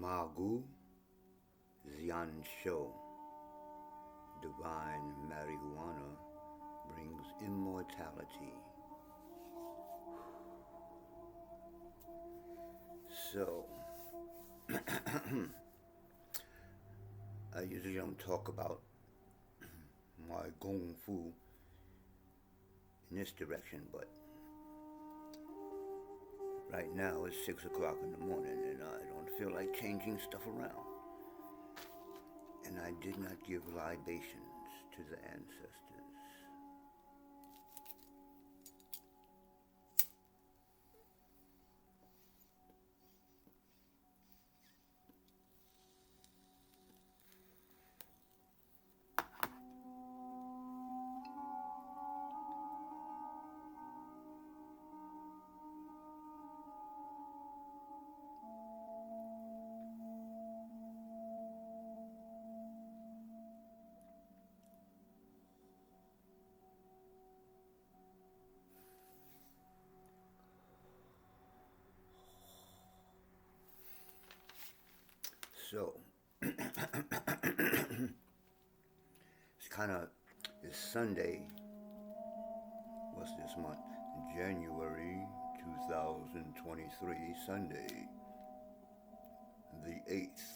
Magu Xiansho, divine marijuana, brings immortality. So, I usually don't talk about my Gong-Fu in this direction, but right now it's 6 o'clock in the morning and I don't feel like changing stuff around. And I did not give libations to the ancestors. So, it's Sunday, what's this month? January 2023, Sunday, the 8th.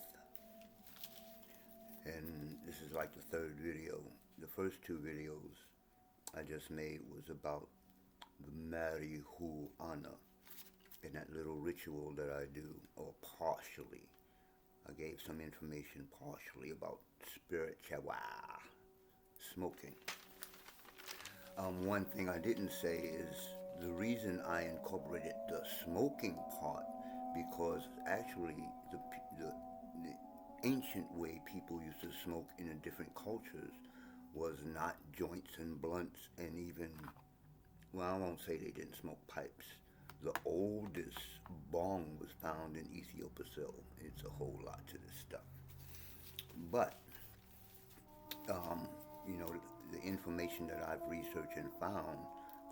And this is like the third video. The first two videos I just made was about the marijuana and that little ritual that I do, or partially. I gave some information partially about spiritual smoking. One thing I didn't say is the reason I incorporated the smoking part, because actually the ancient way people used to smoke in the different cultures was not joints and blunts, and even, well, I won't say they didn't smoke pipes. The oldest bong was found in Ethiopia, so it's a whole lot to this stuff. But, the information that I've researched and found,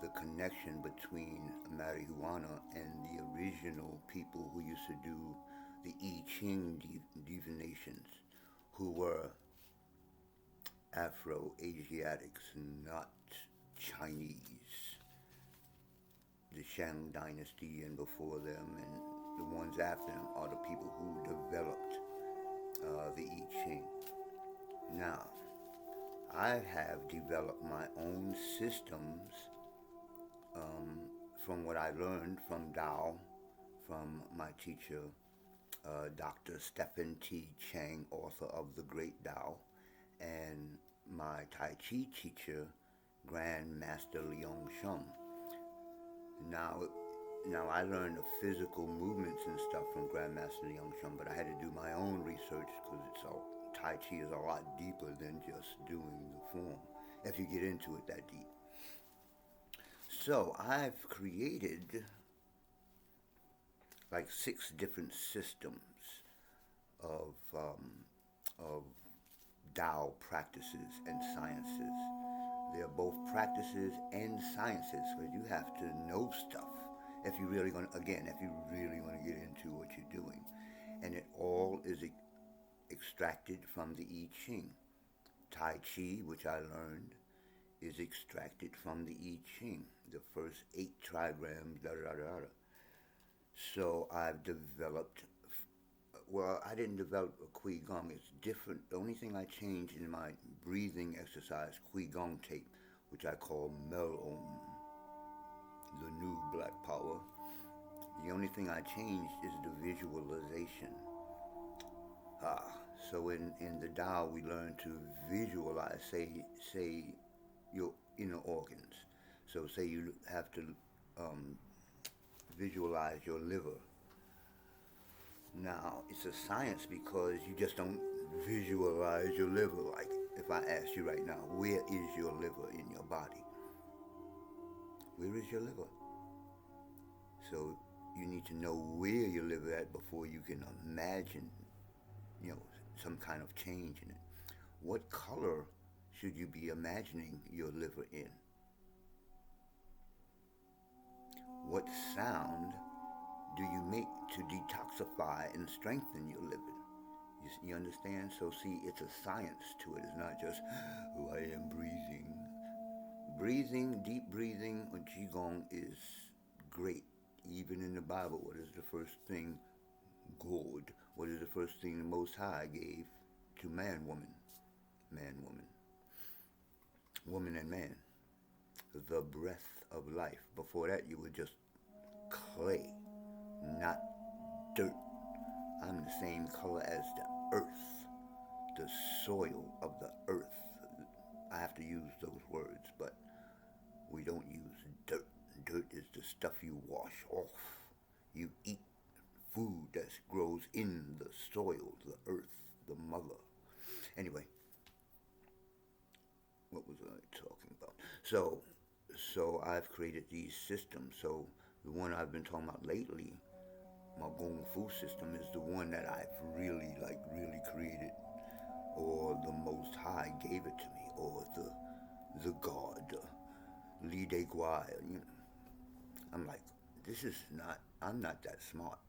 the connection between marijuana and the original people who used to do the I-Ching divinations, who were Afro-Asiatics, not Chinese. The Shang dynasty and before them and the ones after them are the people who developed the I-Ching. Now, I have developed my own systems from what I learned from Tao, from my teacher, Dr. Stephen T. Chang, author of The Great Tao, and my Tai Chi teacher, Grand Master Leong Shum. Now I learned the physical movements and stuff from Grandmaster Leong Shum, but I had to do my own research because Tai Chi is a lot deeper than just doing the form, if you get into it that deep. So I've created like 6 different systems of Tao practices and sciences. They're both practices and sciences, because you have to know stuff if you really want to get into what you're doing. And it all is extracted from the I-Ching. Tai Chi, which I learned, is extracted from the I-Ching, the first 8 trigrams, So I've developed, well, I didn't develop a Qigong. It's different. The only thing I changed in my breathing exercise, Qigong tape, which I call Mel-Om, the new black power. The only thing I changed is the visualization. So in the Tao, we learn to visualize, say your inner organs. So say you have to visualize your liver. Now, it's a science because you just don't visualize your liver. Like, if I ask you right now, where is your liver in your body? Where is your liver? So you need to know where your liver at before you can imagine, some kind of change in it. What color should you be imagining your liver in? What sound do you make to detoxify and strengthen your living? You understand? So see, it's a science to it. It's not just, oh, I am breathing. Breathing, deep breathing, or Qigong is great. Even in the Bible, what is the first thing? God. What is the first thing the Most High gave to man, woman? Man, woman. Woman and man. The breath of life. Before that, you were just clay, not dirt. I'm the same color as the earth, the soil of the earth. I have to use those words, but we don't use dirt. Dirt is the stuff you wash off. You eat food that grows in the soil, the earth, the mother. Anyway, what was I talking about? So I've created these systems. So the one I've been talking about lately, my GungFu system, is the one that I've really created, or the Most High gave it to me, or the God, Li De Guai. I'm like, I'm not that smart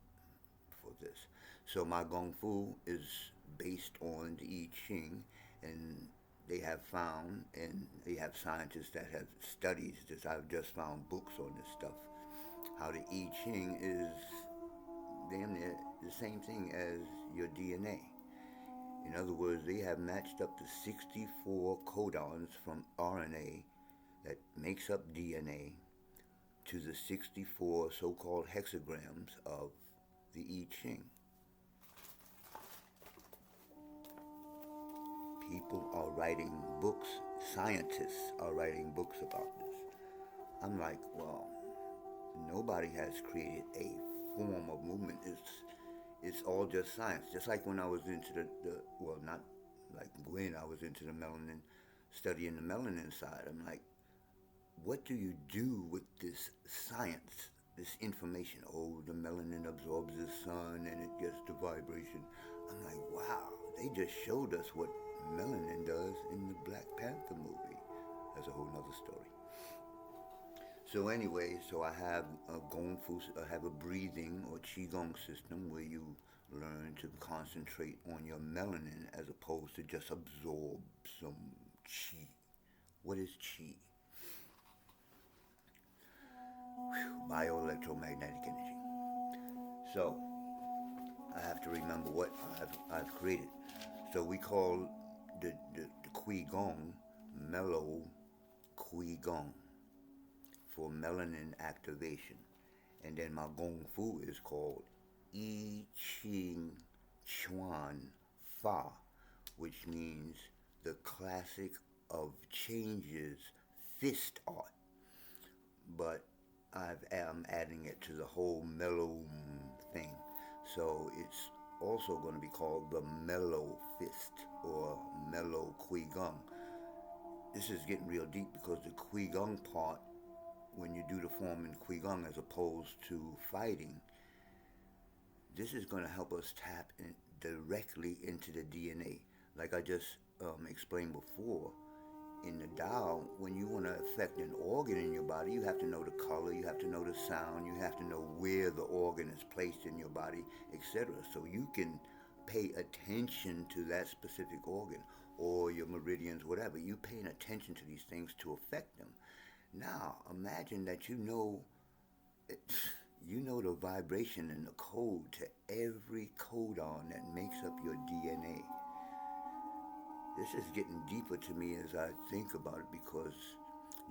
for this. So my GungFu is based on the I-Ching, and they have found, and they have scientists that have studied this. I've just found books on this stuff. How the I-Ching is damn near the same thing as your DNA. In other words, they have matched up the 64 codons from RNA that makes up DNA to the 64 so-called hexagrams of the I-Ching. People are writing books, scientists are writing books about this. I'm like, well, nobody has created a form of movement. It's all just science. Just like when I was into not like when I was into the melanin, studying the melanin side. I'm like, what do you do with this science, this information? Oh, the melanin absorbs the sun and it gets the vibration. I'm like, wow, they just showed us what melanin does in the Black Panther movie. That's a whole nother story. So anyway, so I have a GungFu, I have a breathing or Qigong system where you learn to concentrate on your melanin as opposed to just absorb some Qi. What is Qi? Bioelectromagnetic energy. So I have to remember what I've created. So we call the Qigong Qigong for melanin activation. And then my GungFu is called I-Ching Chuan Fa, which means the classic of changes fist art. But I am adding it to the whole Mel-Om thing. So it's also going to be called the Mellow Fist or Mellow Qigong. This is getting real deep because the Qigong part, when you do the form in Qigong as opposed to fighting, this is going to help us tap in directly into the DNA. Like I just explained before, in the Tao, when you want to affect an organ in your body, you have to know the color, you have to know the sound, you have to know where the organ is placed in your body, etc. So you can pay attention to that specific organ or your meridians, whatever. You're paying attention to these things to affect them. Now, imagine that you know the vibration and the code to every codon that makes up your DNA. This is getting deeper to me as I think about it, because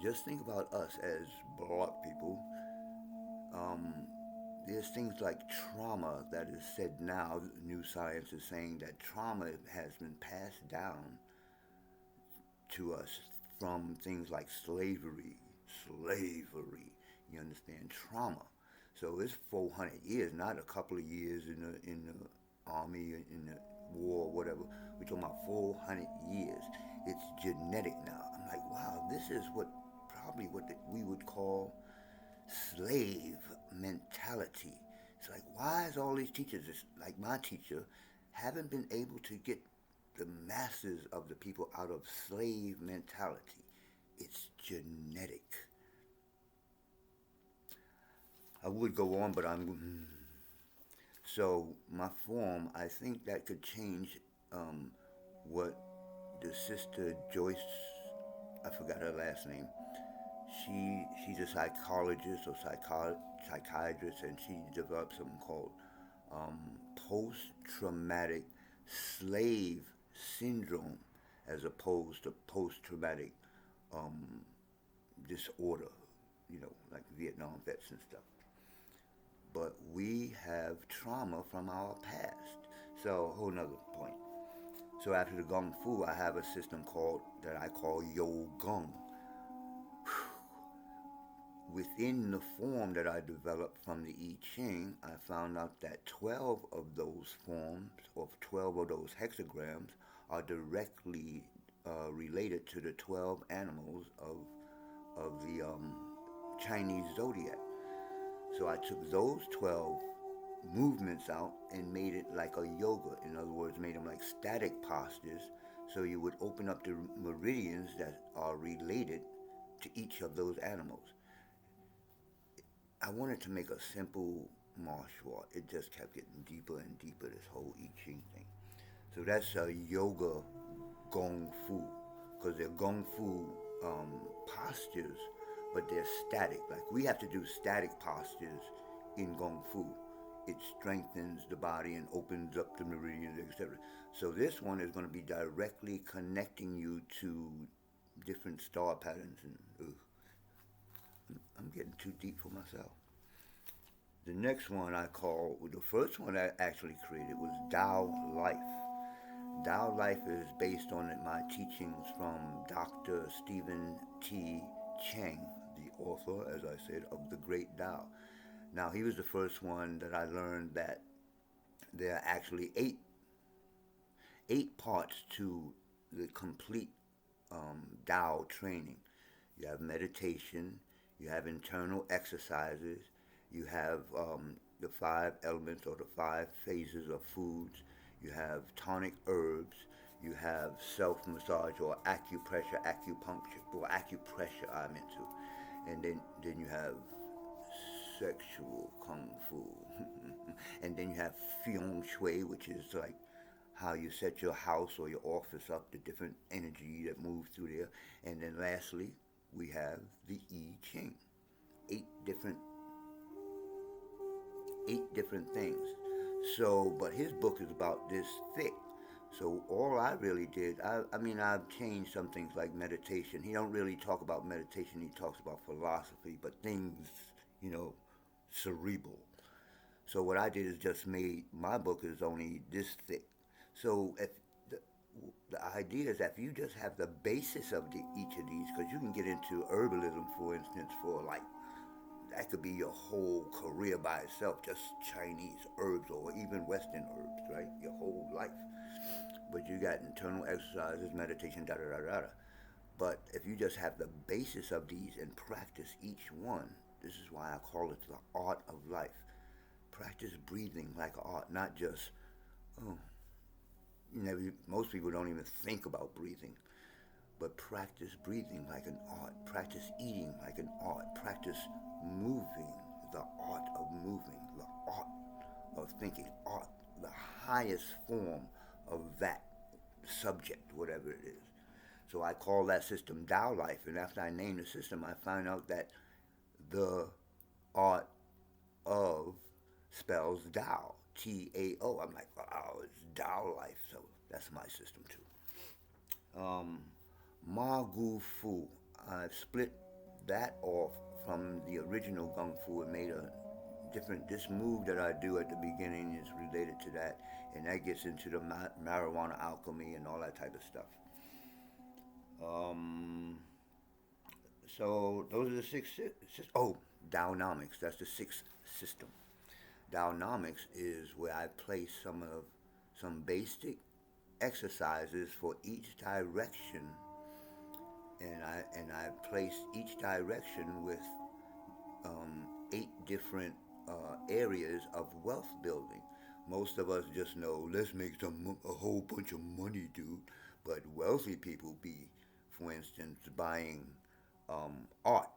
just think about us as Black people. There's things like trauma that is said now. New science is saying that trauma has been passed down to us from things like slavery, you understand, trauma. So it's 400 years, not a couple of years in the army, in the war, whatever. We're talking about 400 years. It's genetic now. I'm like, wow, this is probably what we would call slave mentality. It's like, why is all these teachers, like my teacher, haven't been able to get the masses of the people out of slave mentality? It's genetic. I would go on, but I'm So my form, I think that could change what the sister Joyce, I forgot her last name. She's a psychologist or psychiatrist, and she developed something called um, post-traumatic slave syndrome, as opposed to post-traumatic um, disorder, like Vietnam vets and stuff. But we have trauma from our past. So, whole nother point. So after the Kung Fu, I have a system that I call Yo-Gung. Within the form that I developed from the I Ching, I found out that 12 of those forms, or 12 of those hexagrams, are directly related to the 12 animals of the Chinese zodiac. So I took those 12 movements out and made it like a yoga. In other words, made them like static postures. So you would open up the meridians that are related to each of those animals. I wanted to make a simple martial art. It just kept getting deeper and deeper, this whole I Ching thing. So that's a yoga Gong Fu, because they're Gong Fu postures, but they're static. Like we have to do static postures in Gong Fu. It strengthens the body and opens up the meridians, etc. So this one is going to be directly connecting you to different star patterns. And I'm getting too deep for myself. The next one the first one I actually created was Tao Life. Tao Life is based on my teachings from Dr. Stephen T. Chang, the author, as I said, of the Great Tao. Now, he was the first one that I learned that there are actually eight parts to the complete Tao training. You have meditation, you have internal exercises, you have the 5 elements or the 5 phases of foods, you have tonic herbs, you have self-massage or acupuncture, or acupressure I'm into. And then you have sexual kung fu. And then you have feng shui, which is like how you set your house or your office up, the different energy that moves through there. And then lastly, we have the I Ching. Eight different things. So, but his book is about this thick. So all I really did, I've changed some things like meditation. He don't really talk about meditation. He talks about philosophy, but things, you know, cerebral. So what I did is just made my book is only this thick. So if the idea is that if you just have the basis of each of these, because you can get into herbalism, for instance, for like that could be your whole career by itself, just Chinese herbs or even Western herbs, right? Your whole life. But you got internal exercises, meditation, da da da da. But if you just have the basis of these and practice each one, this is why I call it the art of life. Practice breathing like an art, not just, oh, most people don't even think about breathing. But practice breathing like an art. Practice eating like an art. Practice moving, the art of moving, the art of thinking, art, the highest form of that subject, whatever it is. So I call that system Tao Life, and after I name the system, I find out that the art of spells Tao, T.A.O. I'm like, oh, it's Tao Life, so that's my system too. Ma Gu Fu, I've split that off from the original Kung Fu and made a different. This move that I do at the beginning is related to that, and that gets into the marijuana alchemy and all that type of stuff. So those are the six. Tao-Nomiks. That's the sixth system. Tao-Nomiks is where I place some basic exercises for each direction, and I place each direction with 8 different areas of wealth building. Most of us just know, let's make a whole bunch of money, dude. But wealthy people for instance, buying art,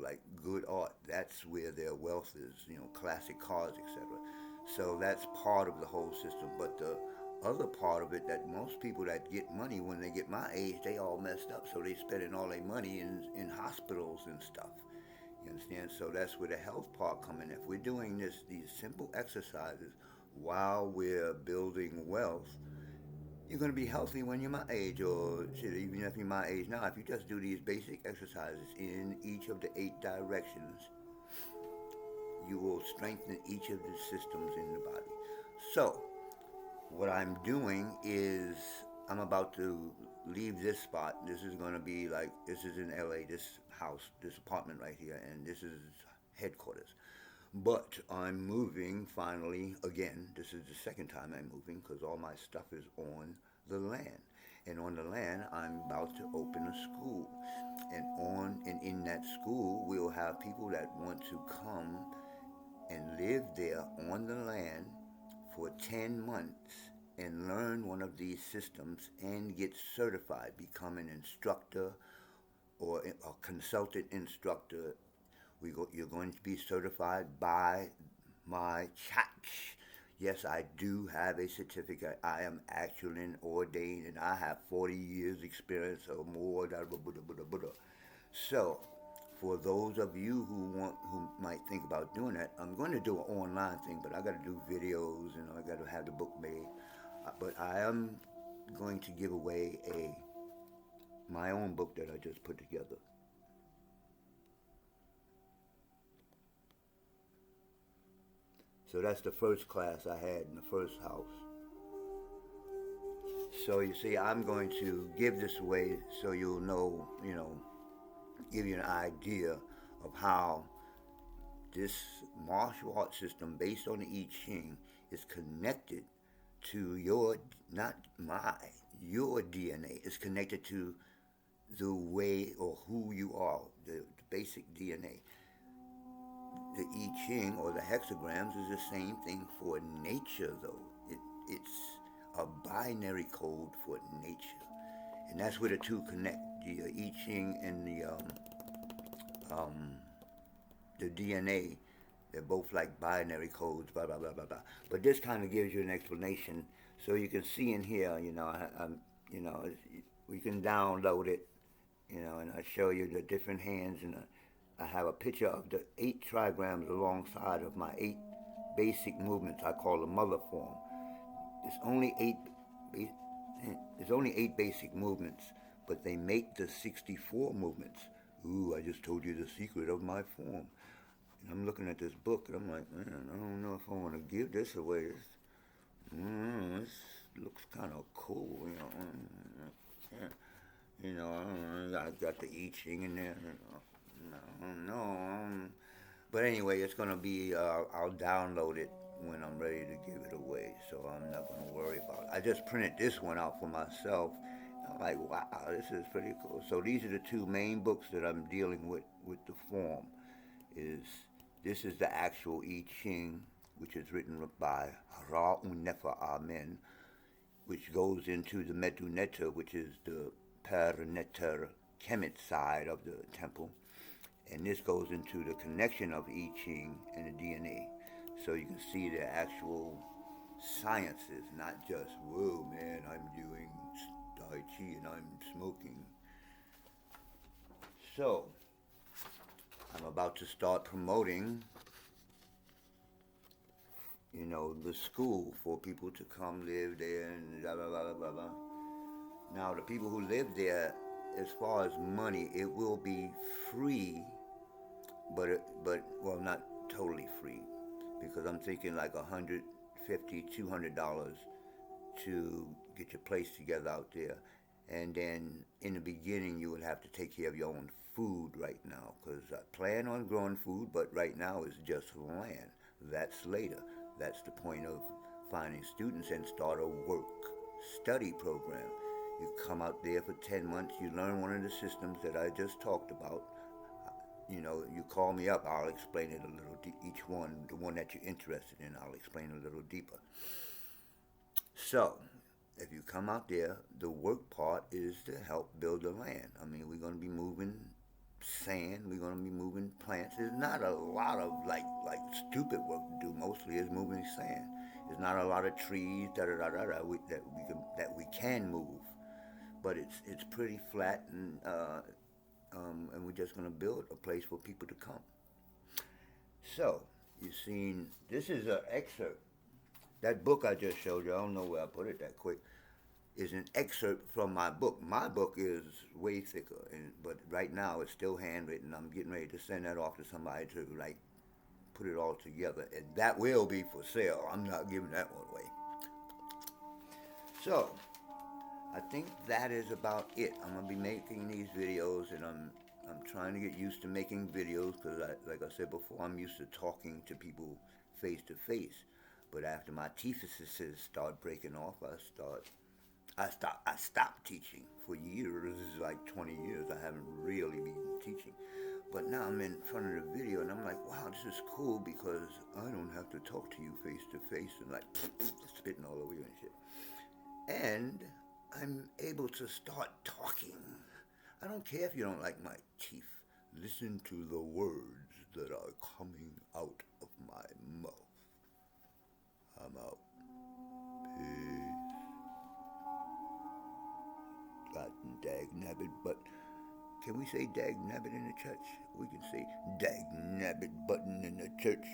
like good art. That's where their wealth is, classic cars, etc. So that's part of the whole system. But the other part of it, that most people that get money when they get my age, they all messed up. So they spending all their money in hospitals and stuff. You understand? So that's where the health part come in. If we're doing these simple exercises while we're building wealth, you're going to be healthy when you're my age, or shit, even if you're my age now. If you just do these basic exercises in each of the 8 directions, you will strengthen each of the systems in the body. So, what I'm doing is I'm about to leave this spot. This is going to be like, this is in LA, this house, this apartment right here, and this is headquarters. But I'm moving finally again. This is the second time I'm moving because all my stuff is on the land. And on the land, I'm about to open a school. And in that school, we'll have people that want to come and live there on the land for 10 months and learn one of these systems and get certified, become an instructor or a consultant instructor. You're going to be certified by my church. Yes, I do have a certificate. I am actually ordained, and I have 40 years experience or more. So, for those of you who might think about doing that, I'm going to do an online thing, but I got to do videos and I got to have the book made. But I am going to give away my own book that I just put together. So that's the first class I had in the first house. So you see, I'm going to give this away so you'll know, give you an idea of how this martial arts system based on the I-Ching is connected to not my, your DNA. It's connected to the way or who you are, the basic DNA. The I-Ching or the hexagrams is the same thing for nature, though. It's a binary code for nature. And that's where the two connect, the I-Ching and the DNA. They're both like binary codes, blah, blah, blah, blah, blah. But this kind of gives you an explanation. So you can see in here, we can download it, and I show you the different hands. And I have a picture of the 8 trigrams alongside of my 8 basic movements I call the mother form. There's only 8 basic movements, but they make the 64 movements. Ooh, I just told you the secret of my form. And I'm looking at this book, and I'm like, man, I don't know if I want to give this away. This looks kind of cool, I got the I-Ching in there. I don't know. But anyway, it's going to be, I'll download it when I'm ready to give it away, so I'm not going to worry about it. I just printed this one out for myself. I'm like, wow, this is pretty cool. So these are the 2 main books that I'm dealing with the form. This is the actual I-Ching, which is written by Ra-Un-Nefer Amen, which goes into the Medunetta, which is the Ntr Kmt side of the temple. And this goes into the connection of I-Ching and the DNA. So you can see the actual sciences, not just, whoa, man, I'm doing Tai Chi and I'm smoking. So, I'm about to start promoting, the school for people to come live there and blah, blah, blah, blah, blah. Now, the people who live there, as far as money, it will be free, but not totally free, because I'm thinking like $150, $200 to get your place together out there. And then in the beginning, you would have to take care of your own food right now, because I plan on growing food, but right now it's just land. That's later. That's the point of finding students and start a work-study program. You come out there for 10 months, you learn one of the systems that I just talked about. You call me up, I'll explain it a little, each one, the one that you're interested in, I'll explain a little deeper. So, if you come out there, the work part is to help build the land. I mean, we're going to be moving sand. We're going to be moving plants. There's not a lot of like stupid work to do. Mostly is moving sand. There's not a lot of trees that we can move, but it's pretty flat, and we're just going to build a place for people to come. So you've seen, this is an excerpt. That book I just showed you, I don't know where I put it that quick, is an excerpt from my book. My book is way thicker, but right now it's still handwritten. I'm getting ready to send that off to somebody to like put it all together, and that will be for sale. I'm not giving that one away. So I think that is about it. I'm gonna be making these videos, and I'm trying to get used to making videos because, like I said before, I'm used to talking to people face to face. But after my teeth start breaking off, I stopped teaching for years. This is like 20 years. I haven't really been teaching. But now I'm in front of the video and I'm like, wow, this is cool because I don't have to talk to you face to face and like spitting all over you and shit. And I'm able to start talking. I don't care if you don't like my teeth. Listen to the words that are coming out of my mouth. I'm out. Peace. God dag nabbit, but can we say dag nabbit in the church? We can say dag nabbit button in the church.